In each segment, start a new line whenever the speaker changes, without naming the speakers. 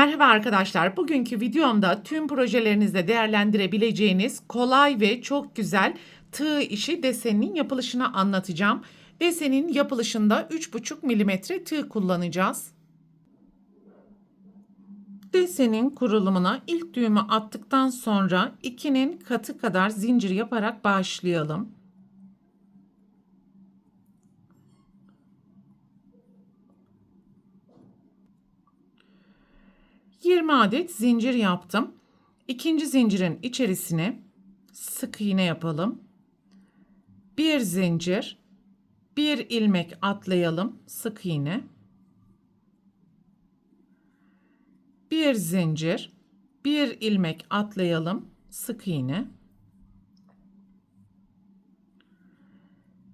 Merhaba arkadaşlar. Bugünkü videomda tüm projelerinizde değerlendirebileceğiniz kolay ve çok güzel tığ işi deseninin yapılışını anlatacağım. Desenin yapılışında 3,5 milimetre tığ kullanacağız. Desenin kurulumuna ilk düğümü attıktan sonra 2'nin katı kadar zincir yaparak başlayalım. ...20 adet zincir yaptım. İkinci zincirin içerisine sık iğne yapalım. Bir zincir, bir ilmek atlayalım, sık iğne. Bir zincir, bir ilmek atlayalım, sık iğne.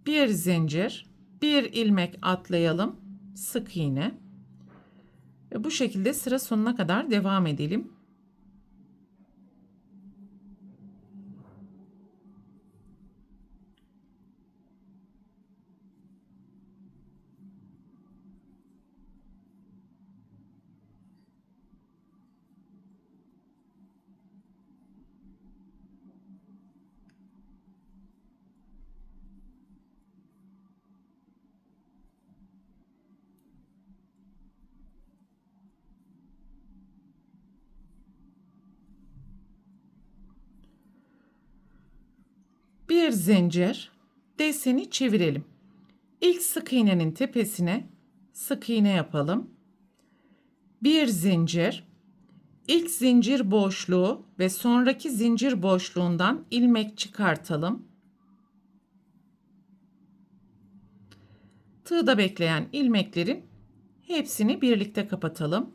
Bir zincir, bir ilmek atlayalım, sık iğne. Ve bu şekilde sıra sonuna kadar devam edelim. Bir zincir, deseni çevirelim. İlk sık iğnenin tepesine sık iğne yapalım. Bir zincir, ilk zincir boşluğu ve sonraki zincir boşluğundan ilmek çıkartalım. Tığda bekleyen ilmeklerin hepsini birlikte kapatalım.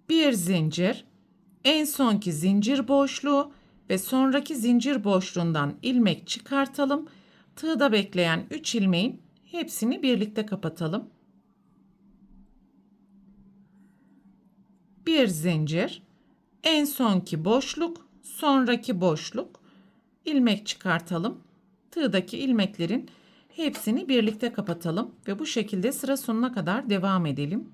Bir zincir, en sonki zincir boşluğu ve sonraki zincir boşluğundan ilmek çıkartalım. Tığda bekleyen 3 ilmeğin hepsini birlikte kapatalım. Bir zincir, en sonki boşluk, sonraki boşluk, ilmek çıkartalım. Tığdaki ilmeklerin hepsini birlikte kapatalım ve bu şekilde sıra sonuna kadar devam edelim.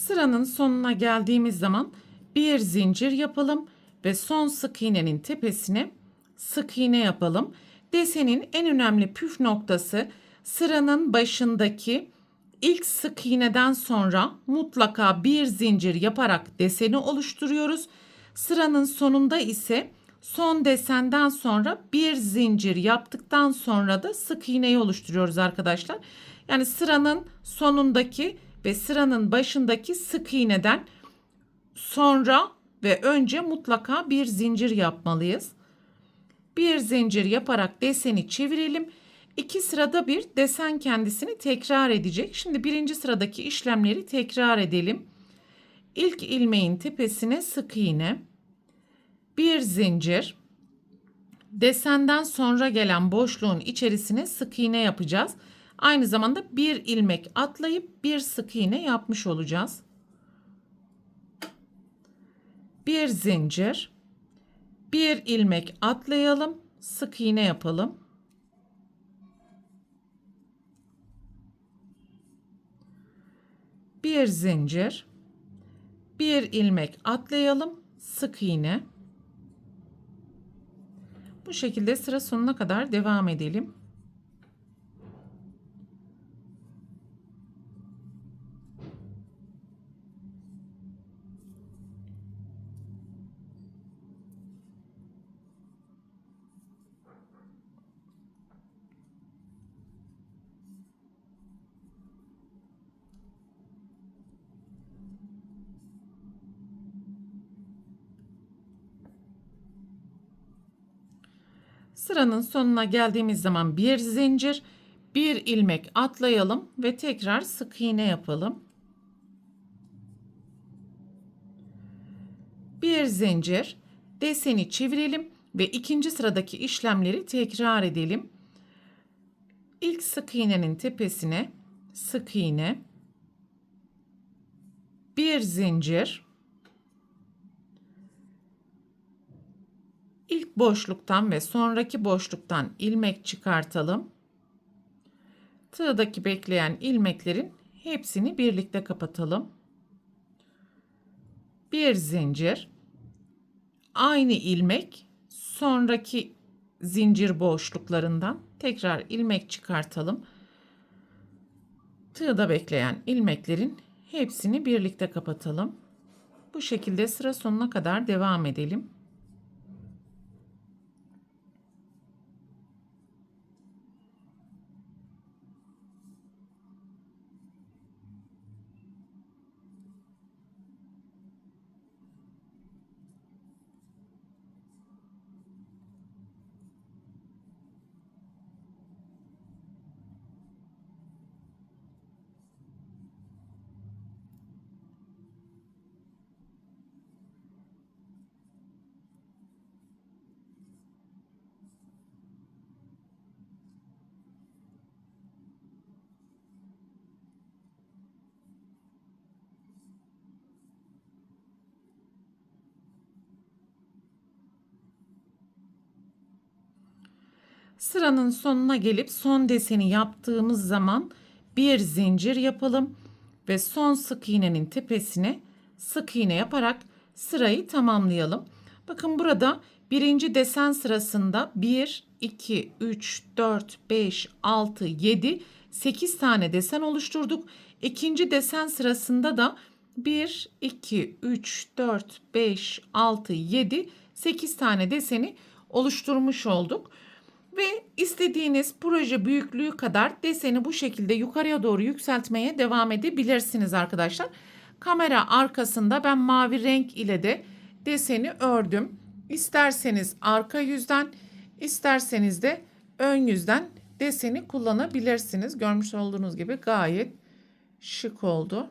Sıranın sonuna geldiğimiz zaman bir zincir yapalım ve son sık iğnenin tepesine sık iğne yapalım. Desenin en önemli püf noktası sıranın başındaki ilk sık iğneden sonra mutlaka bir zincir yaparak deseni oluşturuyoruz. Sıranın sonunda ise son desenden sonra bir zincir yaptıktan sonra da sık iğneyi oluşturuyoruz arkadaşlar. Yani sıranın sonundaki ve sıranın başındaki sık iğneden sonra ve önce mutlaka bir zincir yapmalıyız. Bir zincir yaparak deseni çevirelim. 2 sırada bir desen kendisini tekrar edecek. Şimdi birinci sıradaki işlemleri tekrar edelim. İlk ilmeğin tepesine sık iğne, bir zincir, desenden sonra gelen boşluğun içerisine sık iğne yapacağız. Aynı zamanda bir ilmek atlayıp bir sık iğne yapmış olacağız. Bir zincir, bir ilmek atlayalım, sık iğne yapalım. Bir zincir, bir ilmek atlayalım, sık iğne. Bu şekilde sıra sonuna kadar devam edelim. Sıranın sonuna geldiğimiz zaman bir zincir, bir ilmek atlayalım ve tekrar sık iğne yapalım. Bir zincir, deseni çevirelim ve ikinci sıradaki işlemleri tekrar edelim. İlk sık iğnenin tepesine sık iğne, bir zincir, ilk boşluktan ve sonraki boşluktan ilmek çıkartalım. Tığdaki bekleyen ilmeklerin hepsini birlikte kapatalım. Bir zincir, aynı ilmek, sonraki zincir boşluklarından tekrar ilmek çıkartalım. Tığda bekleyen ilmeklerin hepsini birlikte kapatalım. Bu şekilde sıra sonuna kadar devam edelim. Sıranın sonuna gelip son deseni yaptığımız zaman bir zincir yapalım ve son sık iğnenin tepesine sık iğne yaparak sırayı tamamlayalım. Bakın burada birinci desen sırasında 1, 2, 3, 4, 5, 6, 7, 8 tane desen oluşturduk. İkinci desen sırasında da 1, 2, 3, 4, 5, 6, 7, 8 tane deseni oluşturmuş olduk. Ve istediğiniz proje büyüklüğü kadar deseni bu şekilde yukarıya doğru yükseltmeye devam edebilirsiniz arkadaşlar. Kamera arkasında ben mavi renk ile de deseni ördüm. İsterseniz arka yüzden, isterseniz de ön yüzden deseni kullanabilirsiniz. Görmüş olduğunuz gibi gayet şık oldu.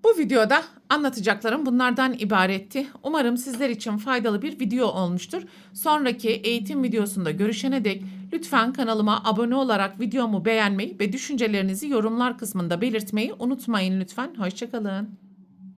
Bu videoda anlatacaklarım bunlardan ibaretti. Umarım sizler için faydalı bir video olmuştur. Sonraki eğitim videosunda görüşene dek lütfen kanalıma abone olarak videomu beğenmeyi ve düşüncelerinizi yorumlar kısmında belirtmeyi unutmayın lütfen. Hoşça kalın.